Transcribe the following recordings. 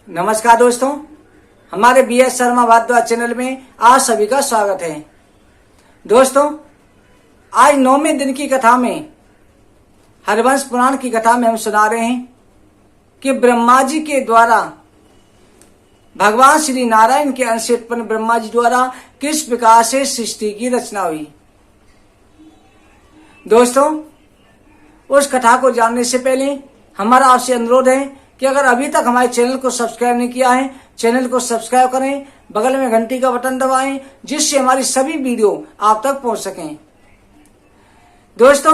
नमस्कार दोस्तों, हमारे BS शर्मा भारद्वाज चैनल में आप सभी का स्वागत है। दोस्तों, आज 9वें दिन की कथा में, हरवंश पुराण की कथा में हम सुना रहे हैं कि ब्रह्मा जी के द्वारा भगवान श्री नारायण के अंश से उत्पन्न ब्रह्मा जी द्वारा किस प्रकार से सृष्टि की रचना हुई। दोस्तों, उस कथा को जानने से पहले हमारा आपसे अनुरोध है कि अगर अभी तक हमारे चैनल को सब्सक्राइब नहीं किया है, चैनल को सब्सक्राइब करें, बगल में घंटी का बटन दबाएं, जिससे हमारी सभी वीडियो आप तक पहुंच सकें। दोस्तों,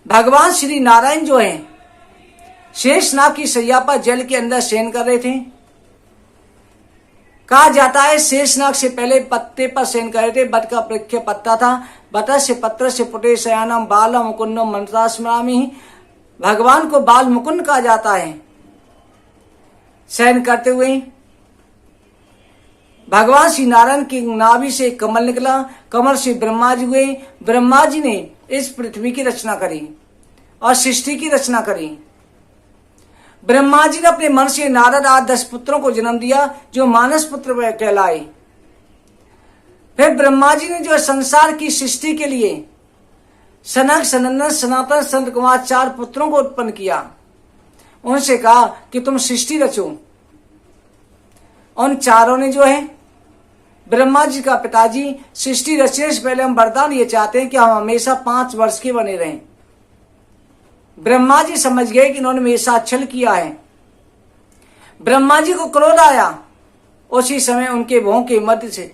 भगवान श्री नारायण जो हैं, शेषनाग की शैया पर जल के अंदर शयन कर रहे थे। कहा जाता है शेषनाग से पहले पत्ते पर शयन कर रहे थे। बट का वृक्ष पत्ता था। बट से पत्र से पुटे शयानम बाल मुकुंदम मंत्रा स्मरामि। भगवान को बाल मुकुंद कहा जाता है। शयन करते हुए भगवान श्री नारायण की नाभि से कमल निकला। कमल से ब्रह्मा जी हुए। ब्रह्मा जी ने इस पृथ्वी की रचना करी और सृष्टि की रचना करी। ब्रह्मा जी ने अपने मन से नारद आदि 10 पुत्रों को जन्म दिया, जो मानस पुत्र कहलाए। फिर ब्रह्मा जी ने जो संसार की सृष्टि के लिए सनक, सनंदन, सनातन, संत कुमार 4 पुत्रों को उत्पन्न किया। उनसे कहा कि तुम सृष्टि रचो। उन चारों ने जो है, ब्रह्मा जी का पिताजी सृष्टि रचने से पहले हम वरदान ये चाहते हैं कि हम हमेशा 5 वर्ष के बने रहें। ब्रह्मा जी समझ गए कि इन्होंने मेरे साथ छल किया है। ब्रह्मा जी को क्रोध आया। उसी समय उनके भौं के मध्य से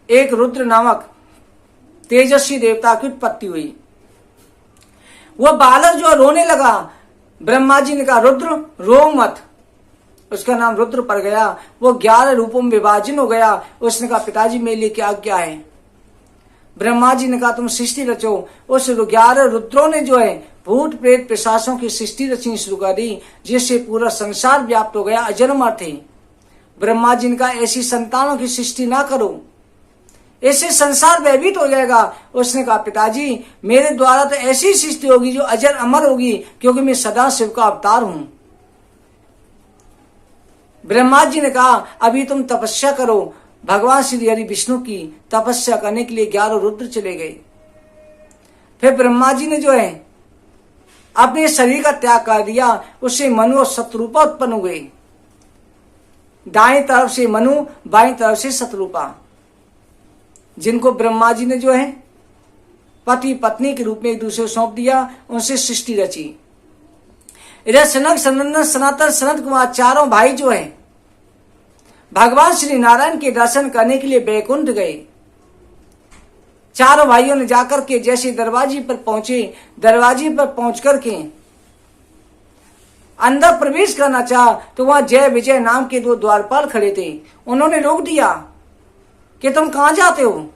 एक रुद्र नामक तेजस्वी देवता की उत्पत्ति हुई। वह बालक जो रोने लगा, ब्रह्मा जी ने कहा रुद्र रो मत। उसका नाम रुद्र पड़ गया। वो 11 रूपों में विभाजन हो गया। उसने कहा पिताजी मेरे लिए क्या आज्ञा है। ब्रह्मा जी ने कहा तुम सृष्टि रचो। उस 11 रुद्रों ने जो है भूत प्रेत पिशाचों की सृष्टि रचनी शुरू कर दी, जिससे पूरा संसार व्याप्त हो गया, अजन्मा थे। ब्रह्मा जी ने कहा ऐसी संतानों की सृष्टि ना करो, इससे संसार भयभीत हो जाएगा। उसने कहा पिताजी मेरे द्वारा तो ऐसी सृष्टि होगी जो अजर अमर होगी, क्योंकि मैं सदा शिव का अवतार हूं। ब्रह्मा जी ने कहा अभी तुम तपस्या करो। भगवान श्री हरि विष्णु की तपस्या करने के लिए 11 रुद्र चले गए। फिर ब्रह्मा जी ने जो है अपने शरीर का त्याग कर दिया। उससे मनु और शत्रुपा उत्पन्न हुए। दाएं तरफ से मनु, बाएं तरफ से शत्रुपा, जिनको ब्रह्मा जी ने जो है पति पत्नी के रूप में एक दूसरे को सौंप दिया। उनसे सृष्टि रची। इधर सनक, सनंदन, सनातन, सनत कुमार 4 भाई जो हैं भगवान श्री नारायण के दर्शन करने के लिए बैकुंठ गए। 4 भाइयों ने जाकर के जैसे दरवाजे पर पहुंचे, दरवाजे पर पहुंच करके अंदर प्रवेश करना चाहा तो वहां जय विजय नाम के 2 द्वारपाल खड़े थे। उन्होंने रोक दिया कि तुम कहां जाते हो,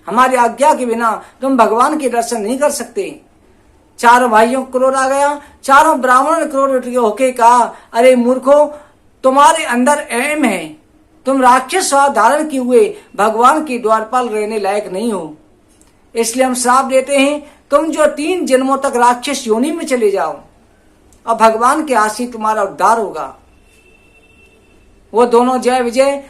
हमारी आज्ञा के बिना तुम भगवान के दर्शन नहीं कर सकते। 4 भाइयों को क्रोध आ गया। 4 ब्राह्मणों ने क्रोध होके कहा अरे मूर्खो, तुम्हारे अंदर अहम है, तुम राक्षस स्वभाव धारण किए हुए भगवान के द्वारपाल रहने लायक नहीं हो। इसलिए हम श्राप देते हैं, तुम जो 3 जन्मों तक राक्षस योनि में चले जाओ और भगवान के हाथ से तुम्हारा उद्धार होगा। वो दोनों जय विजय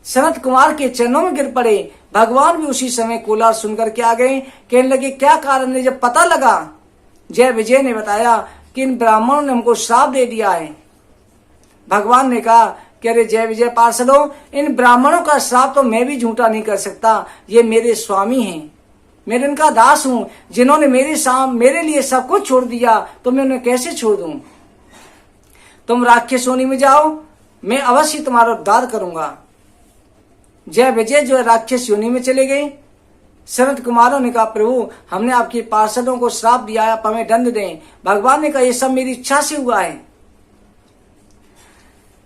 सनत कुमार के चरणों में गिर पड़े। भगवान भी उसी समय कोलाहल सुनकर के आ गए। कहने लगे क्या कारण है। जब पता लगा, जय विजय ने बताया कि इन ब्राह्मणों ने हमको श्राप दे दिया है। भगवान ने कहा कि अरे जय विजय पार्षदों, इन ब्राह्मणों का श्राप तो मैं भी झूठा नहीं कर सकता। ये मेरे स्वामी हैं, मैं इनका दास हूं। जिन्होंने मेरे लिए सब कुछ छोड़ दिया, तो मैं उन्हें कैसे छोड़ दूं। तुम राक्षस योनि में जाओ, मैं अवश्य तुम्हारा उद्धार करूंगा। जय विजय जो है राक्षस योनि में चले गए। सनत कुमारों ने कहा प्रभु हमने आपके पार्षदों को श्राप दिया है, आप हमें दंड दें। भगवान ने कहा यह सब मेरी इच्छा से हुआ है।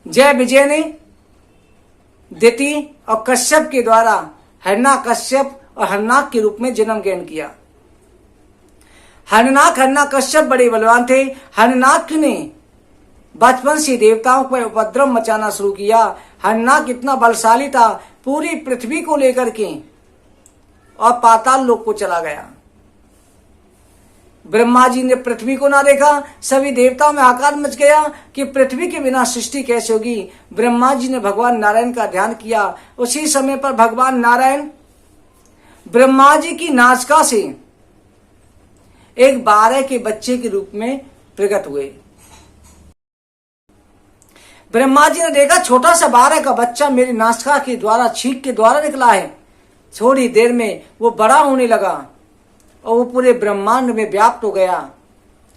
जय विजय ने दिति और कश्यप के द्वारा हिरण्यकश्यप और हरनाक के रूप में जन्म ग्रहण किया। हरनाक कश्यप बड़े बलवान थे। हरनाक ने बचपन से देवताओं पर उपद्रव मचाना शुरू किया। हरनाक इतना बलशाली था, पूरी पृथ्वी को लेकर के और पाताल लोक को चला गया। ब्रह्मा जी ने पृथ्वी को ना देखा, सभी देवताओं में आकार मच गया कि पृथ्वी के बिना सृष्टि कैसे होगी। ब्रह्मा जी ने भगवान नारायण का ध्यान किया। उसी समय पर भगवान नारायण ब्रह्मा जी की नासिका से एक 12 के बच्चे के रूप में प्रकट हुए। ब्रह्मा जी ने देखा छोटा सा 12 का बच्चा मेरी नासिका के द्वारा, छींक के द्वारा निकला है। थोड़ी देर में वो बड़ा होने लगा और वो पूरे ब्रह्मांड में व्याप्त हो गया।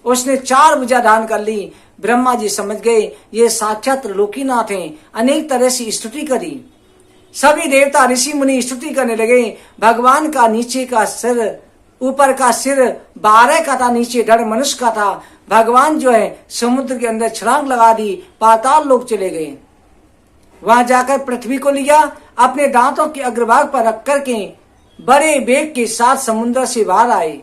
उसने 4 भुजा धारण कर ली। ब्रह्मा जी समझ गए ये साक्षात त्रिलोकीनाथ हैं। अनेक तरह से स्तुति करी। सभी देवता ऋषि मुनि स्तुति करने लगे। भगवान का नीचे का सिर, ऊपर का सिर 12 का था, नीचे धड़ मनुष्य का था। भगवान जो है समुद्र के अंदर छलांग लगा दी, पाताल लोक चले गए। वहां जाकर पृथ्वी को लिया, अपने दांतों के अग्रभाग पर रख करके बड़े वेग के साथ समुद्र से बाहर आए।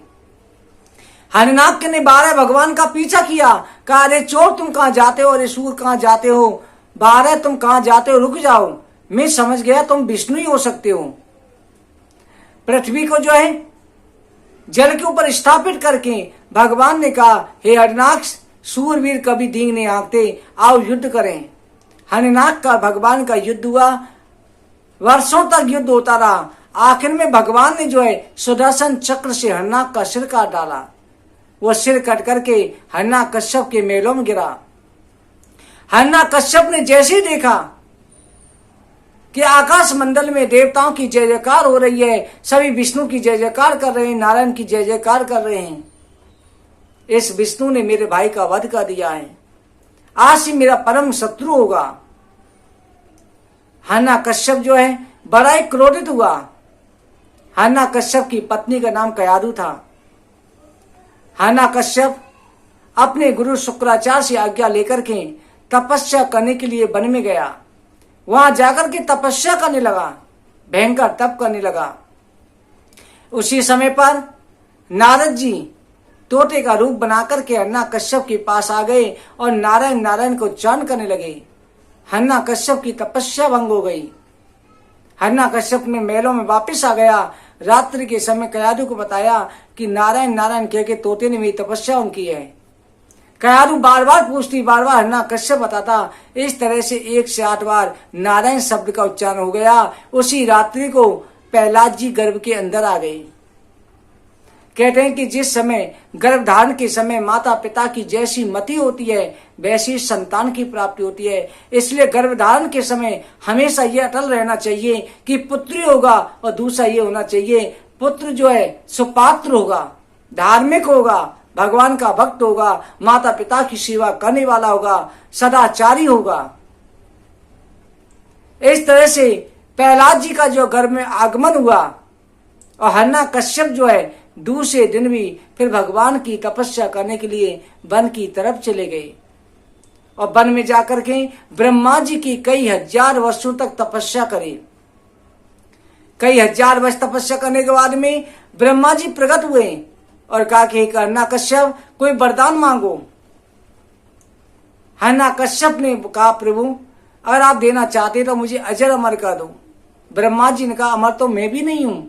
हरिनाक ने 12 भगवान का पीछा किया। कहा अरे चोर तुम कहां जाते हो, अरे सूर कहां जाते हो, 12 तुम कहां जाते हो, रुक जाओ, मैं समझ गया तुम विष्णु ही हो सकते हो। पृथ्वी को जो है जल के ऊपर स्थापित करके भगवान ने कहा हे हरिनाक्ष, सूरवीर कभी दींग नहीं हाँकते, आओ युद्ध करें। हरिनाक का भगवान का युद्ध हुआ। वर्षों तक युद्ध होता रहा। आखिर में भगवान ने जो है सुदर्शन चक्र से हरिनाक का सिर काट डाला। वो सिर कट करके हरिनाक कश्यप के मेलों में गिरा। हरिनाक कश्यप ने जैसे ही देखा कि आकाश मंडल में देवताओं की जय जयकार हो रही है, सभी विष्णु की जय जयकार कर रहे हैं, नारायण की जय जयकार कर रहे हैं, इस विष्णु ने मेरे भाई का वध कर दिया है, आज से मेरा परम शत्रु होगा। हरिनाक कश्यप जो है बड़ा ही क्रोधित हुआ। हरिनाक कश्यप की पत्नी का नाम कयाधु था। हरिनाक कश्यप अपने गुरु शुक्राचार्य से आज्ञा लेकर के तपस्या करने के लिए वन में गया। वहां जाकर के तपस्या करने लगा, भयंकर तप करने लगा। उसी समय पर नारद जी तोते का रूप बनाकर के हरिनाक कश्यप के पास आ गए और नारायण नारायण को उच्चारण करने लगे। हरिनाक कश्यप की तपस्या भंग हो गई। हरिनाक कश्यप में महलों में वापस आ गया। रात्रि के समय कयाधु को बताया कि नारायण नारायण कह के तोते ने मेरी तपस्या उनकी है। कयाधु बार बार पूछती, बार बार हरिनाक कश्यप बताता। इस तरह से 1 से 8 बार नारायण शब्द का उच्चारण हो गया। उसी रात्रि को प्रहलाद जी गर्भ के अंदर आ गए। कहते हैं कि जिस समय गर्भ धारण के समय माता पिता की जैसी मति होती है वैसी संतान की प्राप्ति होती है। इसलिए गर्भ धारण के समय हमेशा ये अटल रहना चाहिए कि पुत्री होगा, और दूसरा ये होना चाहिए पुत्र जो है सुपात्र होगा, धार्मिक होगा, भगवान का भक्त होगा, माता पिता की सेवा करने वाला होगा, सदाचारी होगा। इस तरह से प्रहलाद जी का जो गर्भ में आगमन हुआ और हरिनाक कश्यप जो है दूसरे दिन भी फिर भगवान की तपस्या करने के लिए वन की तरफ चले गए। और वन में जाकर के ब्रह्मा जी की कई हजार वर्षों तक तपस्या करी। कई हजार वर्ष तपस्या करने के बाद में ब्रह्मा जी प्रकट हुए और कहा कि हरिनाक कश्यप कोई वरदान मांगो। हरिनाक कश्यप ने कहा प्रभु अगर आप देना चाहते तो मुझे अजर अमर कर दो। ब्रह्मा जी ने कहा अमर तो मैं भी नहीं हूं,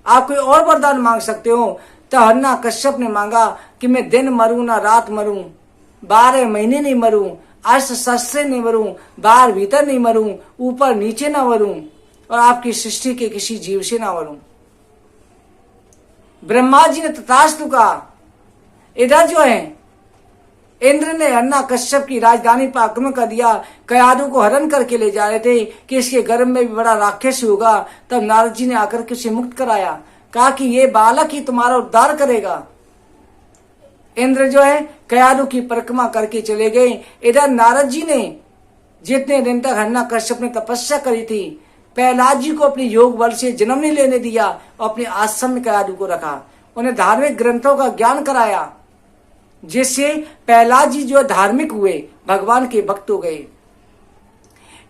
आप कोई और वरदान मांग सकते हो। तो हरिनाक कश्यप ने मांगा कि मैं दिन मरूं ना रात मरूं, 12 महीने नहीं मरूं, अस्त्र शस्त्र नहीं मरूं, बाहर भीतर नहीं मरूं, ऊपर नीचे ना मरूं, और आपकी सृष्टि के किसी जीव से ना मरूं। ब्रह्मा जी ने तथास्तु कहा। इधर जो है इंद्र ने हरिनाक कश्यप की राजधानी पर आक्रमण कर दिया। कयाधु को हरण करके ले जा रहे थे कि इसके गर्भ में भी बड़ा राक्षस होगा। तब नारद जी ने आकर के उसे मुक्त कराया, कहा कि ये बालक ही तुम्हारा उद्धार करेगा। इंद्र जो है कयाधु की परिक्रमा करके चले गए। इधर नारद जी ने जितने दिन तक हरिनाक कश्यप ने तपस्या करी थी, प्रहलाद जी को अपनी योग बल से जन्म नहीं लेने दिया और अपने आश्रम में कयाधु को रखा। उन्हें धार्मिक ग्रंथों का ज्ञान कराया, जिससे प्रहलाद जी जो धार्मिक हुए, भगवान के भक्त हो गए।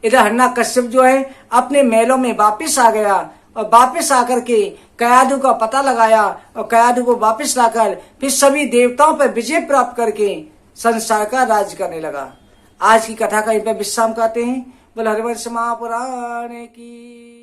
इधर हरिनाक कश्यप जो है अपने महलों में वापिस आ गया और वापिस आकर के कयाधु का पता लगाया और कयाधु को वापिस लाकर फिर सभी देवताओं पर विजय प्राप्त करके संसार का राज करने लगा। आज की कथा का इन पर विश्राम करते हैं। बोल हरिवंश महापुराण की।